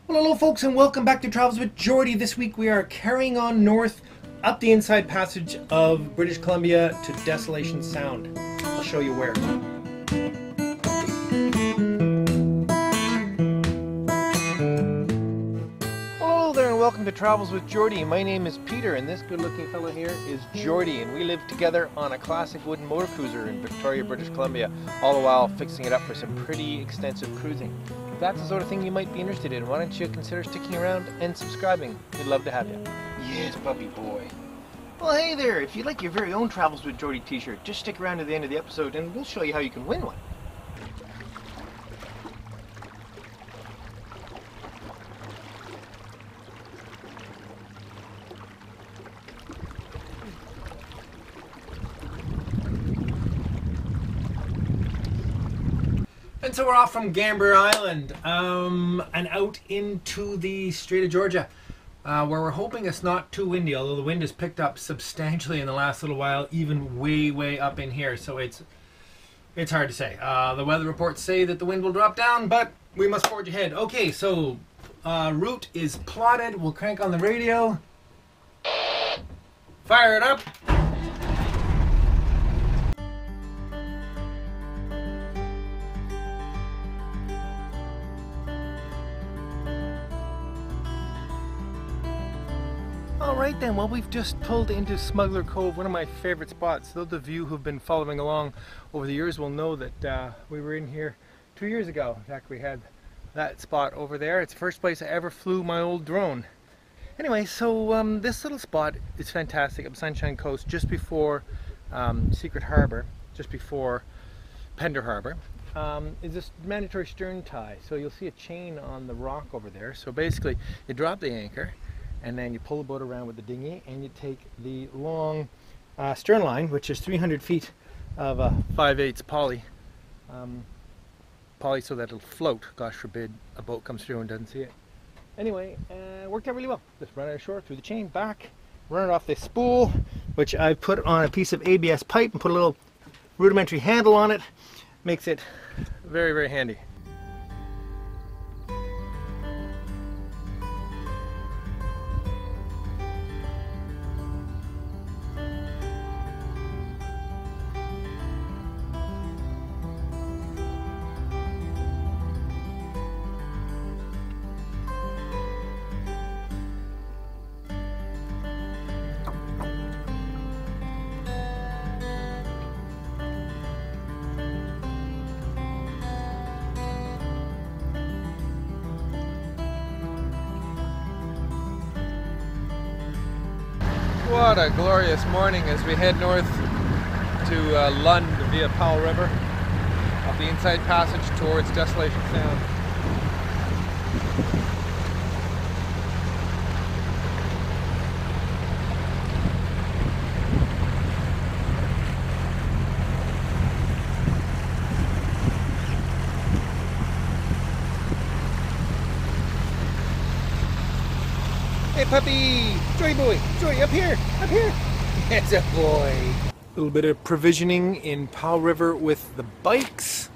Well, hello folks, and welcome back to Travels with Geordie. This week we are carrying on north up the inside passage of British Columbia to Desolation Sound. I'll show you where. Hello there and welcome to Travels with Geordie. My name is Peter and this good looking fellow here is Geordie, and we live together on a classic wooden motor cruiser in Victoria, British Columbia, all the while fixing it up for some pretty extensive cruising. If that's the sort of thing you might be interested in, why don't you consider sticking around and subscribing? We'd love to have you. Yes, puppy boy. Well, hey there, if you'd like your very own Travels with Geordie t-shirt, just stick around to the end of the episode and we'll show you how you can win one. And so we're off from Gambier Island and out into the Strait of Georgia, where we're hoping it's not too windy, although the wind has picked up substantially in the last little while, even way up in here, so it's hard to say. The weather reports say that the wind will drop down, but we must forge ahead. Okay, so route is plotted. We'll crank on the radio, fire it up. Alright then, well, we've just pulled into Smuggler Cove, one of my favorite spots. Those of you who've been following along over the years will know that we were in here 2 years ago. In fact, we had that spot over there. It's the first place I ever flew my old drone. Anyway, so this little spot is fantastic up Sunshine Coast, just before Secret Harbor, just before Pender Harbor. Is this mandatory stern tie. So you'll see a chain on the rock over there. So basically, you drop the anchor, and then you pull the boat around with the dinghy and you take the long stern line, which is 300 feet of 5/8 poly, so that it'll float. Gosh forbid a boat comes through and doesn't see it. Anyway, it worked out really well. Just run it ashore through the chain, back, run it off this spool, which I put on a piece of ABS pipe and put a little rudimentary handle on it. Makes it very handy. What a glorious morning as we head north to Lund via Powell River, up the inside passage towards Desolation Sound. Hey puppy! Joy boy! Joy, up here! Up here! That's a boy! A little bit of provisioning in Powell River with the bikes.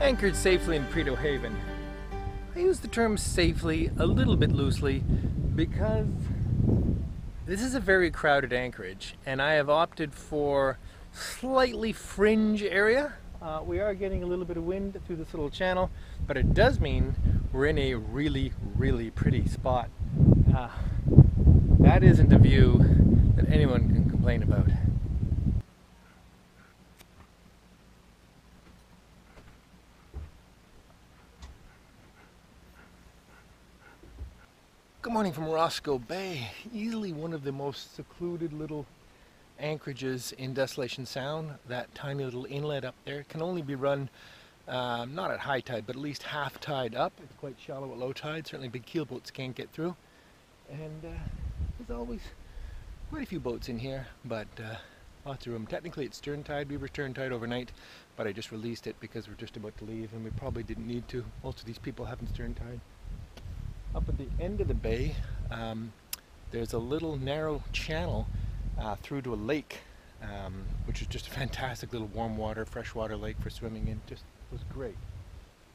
Anchored safely in Prito Haven. use the term safely a little bit loosely because this is a very crowded anchorage and I have opted for slightly fringe area. We are getting a little bit of wind through this little channel, but it does mean we're in a really, really pretty spot. That isn't a view that anyone can complain about. Good morning from Roscoe Bay, easily one of the most secluded little anchorages in Desolation Sound. That tiny little inlet up there can only be run not at high tide, but at least half tide up. It's quite shallow at low tide, certainly big keelboats can't get through. And there's always quite a few boats in here, but lots of room. Technically it's stern tide. We were stern tide overnight, but I just released it because we're just about to leave and we probably didn't need to. Most of these people haven't stern tide. Up at the end of the bay, there's a little narrow channel through to a lake, which is just a fantastic little warm water, freshwater lake for swimming in. Just was great.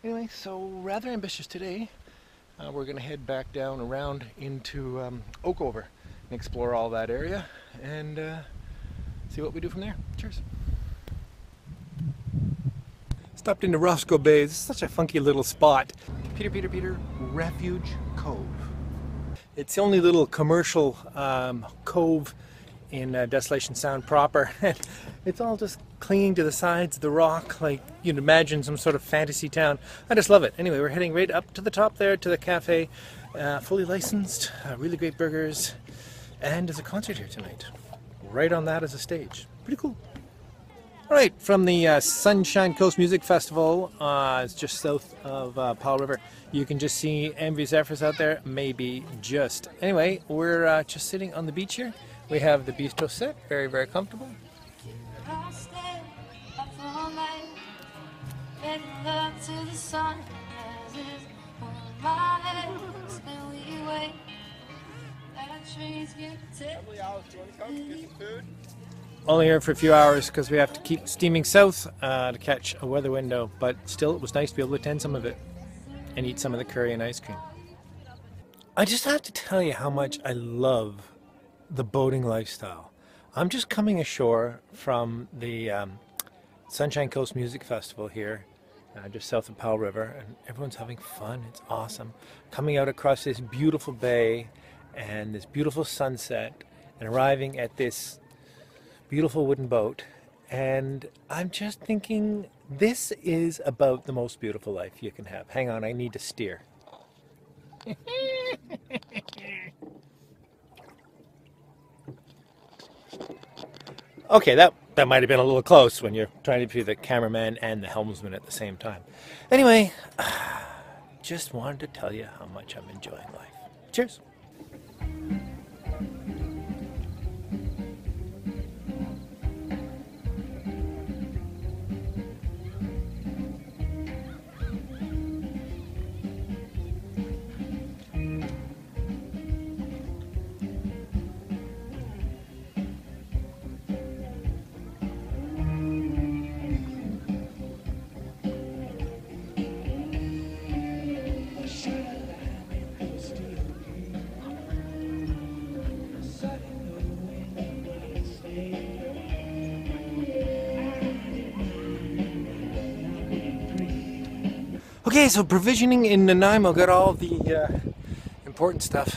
Anyway, so rather ambitious today. We're going to head back down around into Oakover and explore all that area and see what we do from there. Cheers. Stopped into Roscoe Bay. This is such a funky little spot. Peter, Refuge Cove. It's the only little commercial cove in Desolation Sound proper. It's all just clinging to the sides of the rock like you'd imagine some sort of fantasy town. I just love it. Anyway, we're heading right up to the top there to the cafe. Fully licensed, really great burgers, and there's a concert here tonight. Right on that as a stage. Pretty cool. Alright, from the Sunshine Coast Music Festival, it's just south of Powell River. You can just see Envious Zephyrs out there, maybe just. Anyway, we're just sitting on the beach here. We have the bistro set, very, very comfortable. Only here for a few hours because we have to keep steaming south to catch a weather window, but still it was nice to be able to attend some of it and eat some of the curry and ice cream. I just have to tell you how much I love the boating lifestyle. I'm just coming ashore from the Sunshine Coast Music Festival here, just south of Powell River, and everyone's having fun. It's awesome. Coming out across this beautiful bay and this beautiful sunset and arriving at this beautiful wooden boat, and I'm just thinking this is about the most beautiful life you can have. Hang on, I need to steer. Okay, that might have been a little close when you're trying to be the cameraman and the helmsman at the same time. Anyway, just wanted to tell you how much I'm enjoying life. Cheers. Okay, so provisioning in Nanaimo, got all the important stuff.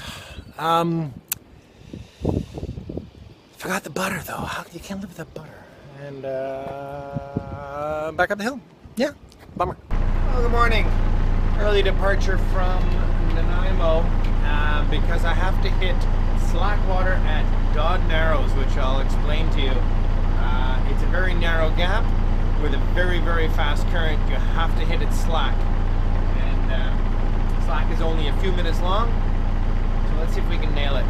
Forgot the butter though. You can't live without butter. And back up the hill. Yeah, bummer. Oh, good morning. Early departure from Nanaimo because I have to hit slack water at Dodd Narrows, which I'll explain to you. It's a very narrow gap with a very, very fast current. You have to hit it slack. Slack is only a few minutes long, so let's see if we can nail it.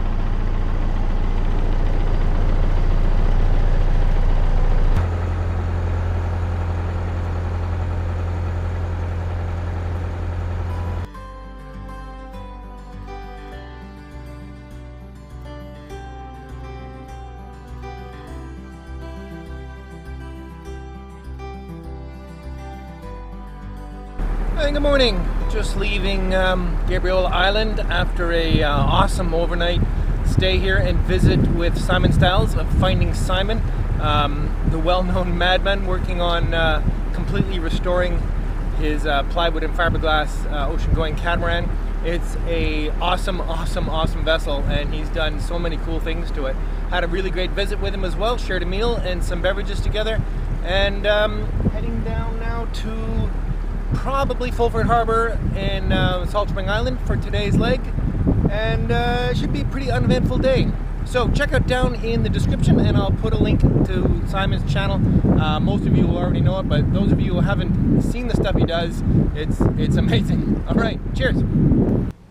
Hey, good morning. Just leaving Gabriel Island after a awesome overnight stay here and visit with Simon Stiles of Finding Simon, the well-known madman working on completely restoring his plywood and fiberglass ocean-going catamaran. It's a awesome vessel, and he's done so many cool things to it. Had a really great visit with him as well, shared a meal and some beverages together, and heading down now to probably Fulford Harbour in Salt Spring Island for today's leg, and it should be a pretty uneventful day. So check out down in the description, and I'll put a link to Simon's channel. Most of you will already know it, but those of you who haven't seen the stuff he does, it's amazing. All right, cheers.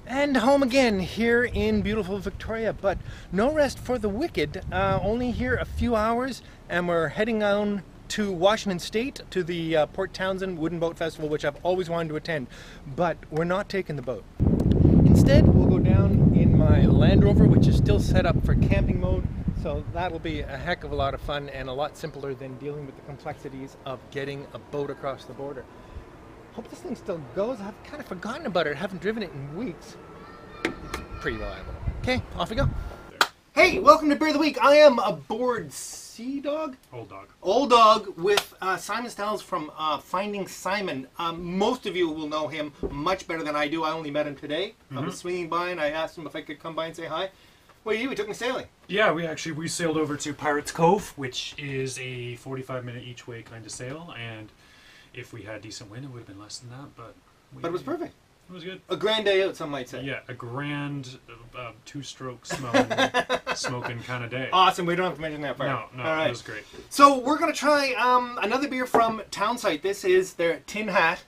And home again here in beautiful Victoria, but no rest for the wicked. Only here a few hours, and we're heading on to Washington State to the Port Townsend Wooden Boat Festival, which I've always wanted to attend, but we're not taking the boat. Instead, we'll go down in my Land Rover, which is still set up for camping mode, so that'll be a heck of a lot of fun and a lot simpler than dealing with the complexities of getting a boat across the border. Hope this thing still goes. I've kind of forgotten about it. I haven't driven it in weeks. It's pretty reliable. Okay, off we go. Hey, welcome to Beer of the Week. I am aboard Sea Dog? Old Dog. Old Dog with Simon Stiles from Finding Simon. Most of you will know him much better than I do. I only met him today. I was swinging by and I asked him if I could come by and say hi. What do you do? We took me sailing. Yeah, we sailed over to Pirates Cove, which is a 45-minute each way kind of sail, and if we had decent wind, it would have been less than that, but it was perfect. It was good. A grand day out, some might say. Yeah, a grand two-stroke smoking kind of day. Awesome. We don't have to mention that part. No, all right. It was great. So we're going to try another beer from Townsite. This is their Tin Hat.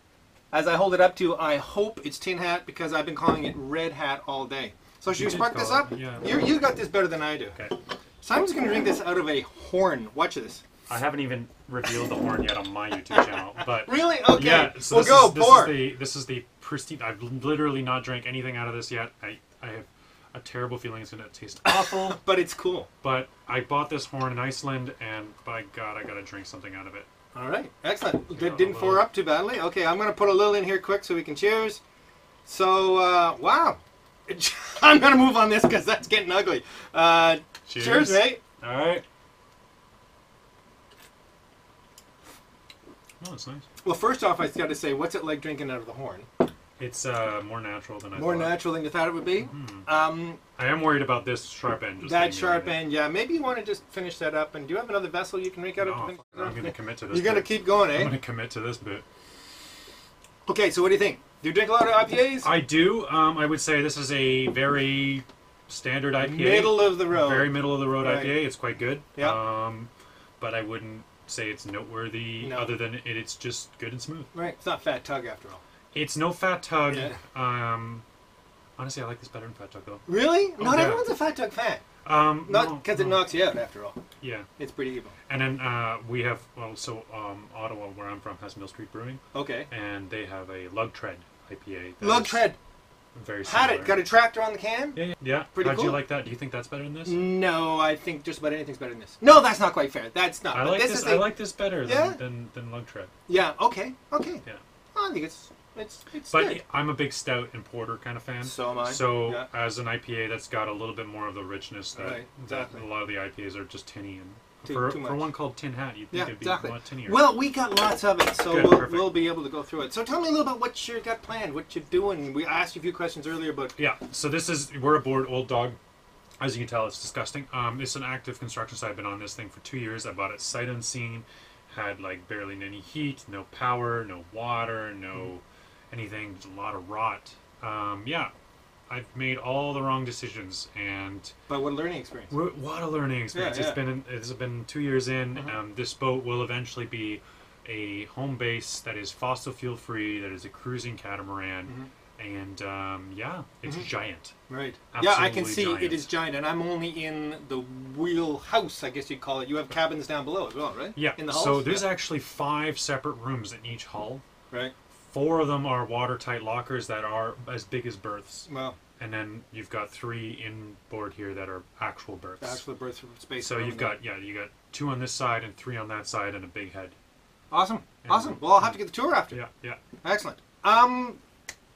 As I hold it up to, I hope it's Tin Hat because I've been calling it Red Hat all day. So should you spark this up? Yeah. You got this better than I do. Okay. Simon's going to drink this out of a horn. Watch this. I haven't even revealed the horn yet on my YouTube channel, but really? Okay. Yeah. So this is the pristine. I've literally not drank anything out of this yet. I have a terrible feeling it's going to taste awful, but it's cool. But I bought this horn in Iceland, and by God, I got to drink something out of it. All right. Excellent. It didn't pour up too badly. Okay, I'm going to put a little in here quick so we can cheers. So, wow. I'm going to move on this because that's getting ugly. Cheers, mate. All right. Oh, that's nice. Well, first off, I got to say, what's it like drinking out of the horn? It's more natural than I thought. More natural than you thought it would be? I am worried about this sharp end. That sharp end, yeah. Maybe you want to just finish that up. And do you have another vessel you can drink out of? I'm going to commit to this. You're going to keep going, eh? I'm going to commit to this bit. Okay, so what do you think? Do you drink a lot of IPAs? I do. I would say this is a very standard IPA. Middle of the road. Very middle of the road IPA. It's quite good. Yeah. But I wouldn't say it's noteworthy other than it's just good and smooth. Right. It's not Fat Tug after all. It's no Fat Tug. Yeah. Honestly, I like this better than Fat Tug though. Really? Oh, Not yeah. everyone's a Fat Tug fan. Not because it knocks you out after all. Yeah. It's pretty evil. And then we have Ottawa, where I'm from, has Mill Street Brewing. Okay. And they have a Lug Tread IPA. Lug Tread. Very similar. Had it. Got a tractor on the can? Yeah. Pretty How'd cool. you like that? Do you think that's better than this? No, I think just about anything's better than this. No, that's not quite fair. That's not. I like this. I like this better than Lug Tread. Yeah. Okay. Okay. Yeah. I think it's but good. I'm a big stout and porter kind of fan. So am I. So as an IPA, that's got a little bit more of the richness that, exactly. that a lot of the IPAs are just tinny. And Too for one called Tin Hat, you'd think it'd be a lot tinnier. Well, we got lots of it, so Good, we'll be able to go through it. So tell me a little about what you got planned, what you're doing. We asked you a few questions earlier, but yeah. So we're aboard Old Dog. As you can tell, it's disgusting. It's an active construction site. I've been on this thing for 2 years. I bought it sight unseen. Had like barely any heat, no power, no water, no anything. Just a lot of rot. Yeah. I've made all the wrong decisions, but what a learning experience! What a learning experience! Yeah. It's been 2 years in. This boat will eventually be a home base that is fossil fuel free, that is a cruising catamaran, and yeah, it's giant. Right. Absolutely I can see giant. it is giant, and I'm only in the wheelhouse, I guess you'd call it. You have cabins down below as well, right? Yeah. In the hulls? So there's actually 5 separate rooms in each hull. Right. 4 of them are watertight lockers that are as big as berths. Wow. And then you've got 3 inboard here that are actual berths. Actual berth space. So you got 2 on this side and 3 on that side and a big head. Awesome. Awesome. Well, I'll have to get the tour after. Yeah. Excellent.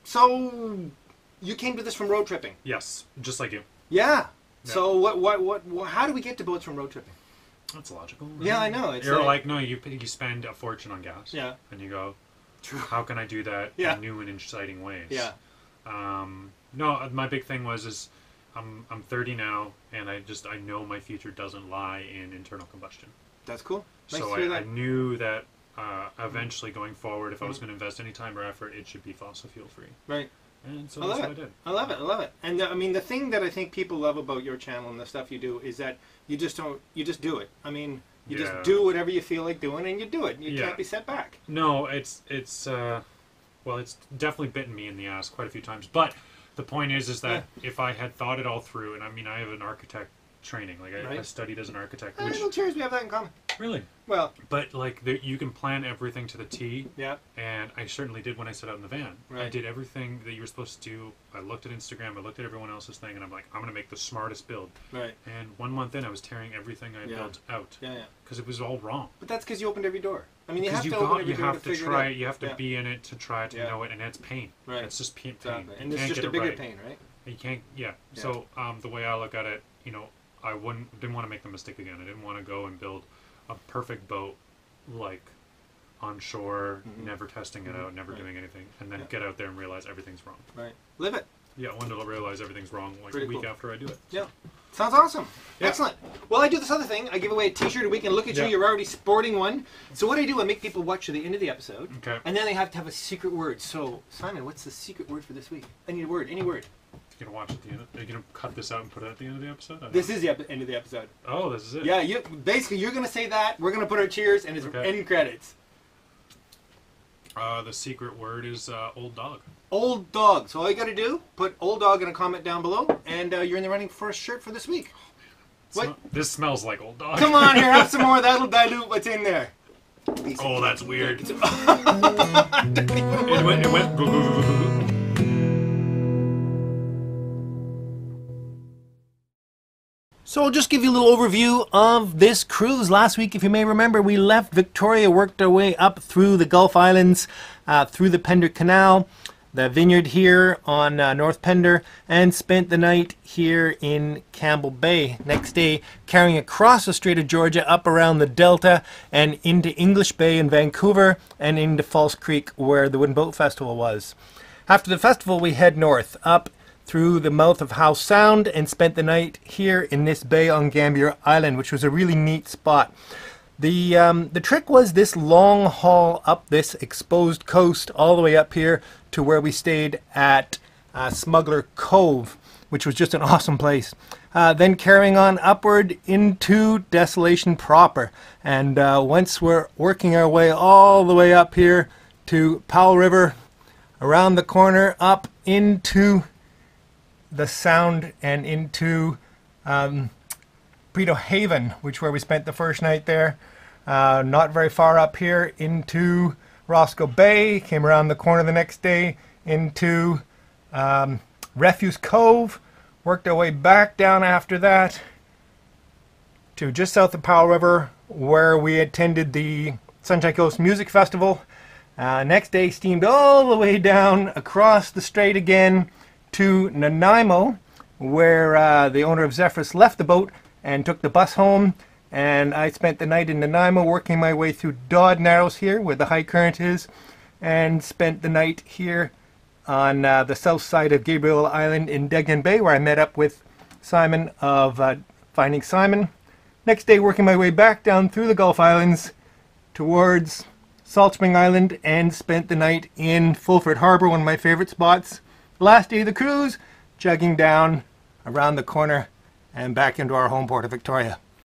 So you came to this from road tripping? Yes, just like you. Yeah. Yeah. So how do we get to boats from road tripping? That's logical. Right? Yeah, I know. It's You're like, no, you spend a fortune on gas. Yeah. And you go, how can I do that Yeah. in new and exciting ways? Yeah. No, my big thing was I'm 30 now, and I know my future doesn't lie in internal combustion. That's cool. Nice So to hear I that. knew that eventually going forward, if I was going to invest any time or effort, it should be fossil fuel free. Right. And so I that's love what it. I did. I love it. I love it. And I mean, the thing that I think people love about your channel and the stuff you do is that you just do it. I mean, you just do whatever you feel like doing, and you do it. You can't be set back. No, it's definitely bitten me in the ass quite a few times. But the point is that if I had thought it all through, and I mean, I have an architect training, like I studied as an architect. Which, Little cheers, we have that in common. really? Well, But like you can plan everything to the T. yeah. And I certainly did when I set out in the van. Right. I did everything that you were supposed to do. I looked at Instagram, I looked at everyone else's thing, and I'm like, I'm going to make the smartest build. Right. And 1 month in, I was tearing everything I built out. Yeah, yeah. Because it was all wrong. But that's because you opened every door. I mean, you have Because to open every door to figure try it out. you have to be in it to try to know it, and it's pain. Right. It's just pain. Exactly. You And it's can't just get a it bigger right. pain, right? You can't, So the way I look at it, you know, I didn't want to make the mistake again. I didn't want to go and build a perfect boat, like on shore, never testing it out, never doing anything, and then get out there and realize everything's wrong. Right. Live it. Yeah, I wanted to realize everything's wrong like Pretty a week cool. after I do it. Yeah. Sounds awesome. Yeah. Excellent. Well, I do this other thing. I give away a T-shirt a week, and look at you. Yeah. You're already sporting one. So what I do, I make people watch to the end of the episode, Okay. and then they have to have a secret word. So, Simon, what's the secret word for this week? I need a word. Any word. You're gonna watch at the end. Are you gonna cut this out and put it at the end of the episode? I don't This know. is the end of the episode. Oh, this is it. Yeah, basically you're gonna say that. We're gonna put our cheers, and it's end credits. The secret word is old dog. Old dog. So all you got to do, put old dog in a comment down below, and you're in the running for a shirt for this week. What? This smells like old dog. Come on, here, have some more. That'll dilute what's in there. Oh, that's weird. It went. Go, go, go, go, go. So I'll just give you a little overview of this cruise. Last week, if you may remember, we left Victoria, worked our way up through the Gulf Islands, through the Pender Canal, the vineyard here on North Pender, and spent the night here in Campbell Bay. Next day, carrying across the Strait of Georgia, up around the Delta, and into English Bay in Vancouver, and into False Creek, where the Wooden Boat Festival was. After the festival, we head north, up through the mouth of Howe Sound, and spent the night here in this bay on Gambier Island, which was a really neat spot. The trick was this long haul up this exposed coast all the way up here to where we stayed at Smuggler Cove, which was just an awesome place. Then carrying on upward into Desolation proper, and once we're working our way all the way up here to Powell River, around the corner up into the Sound and into Prito Haven, which where we spent the first night there. Not very far up here into Roscoe Bay, came around the corner the next day into Refuse Cove, worked our way back down after that to just south of Powell River, where we attended the Sunshine Coast Music Festival. Next day steamed all the way down across the strait again to Nanaimo, where the owner of Zephyrus left the boat and took the bus home, and I spent the night in Nanaimo working my way through Dodd Narrows here where the high current is, and spent the night here on the south side of Gabriel Island in Degnan Bay, where I met up with Simon of Finding Simon. Next day working my way back down through the Gulf Islands towards Salt Spring Island, and spent the night in Fulford Harbor, one of my favorite spots. Last day of the cruise, chugging down around the corner and back into our home port of Victoria.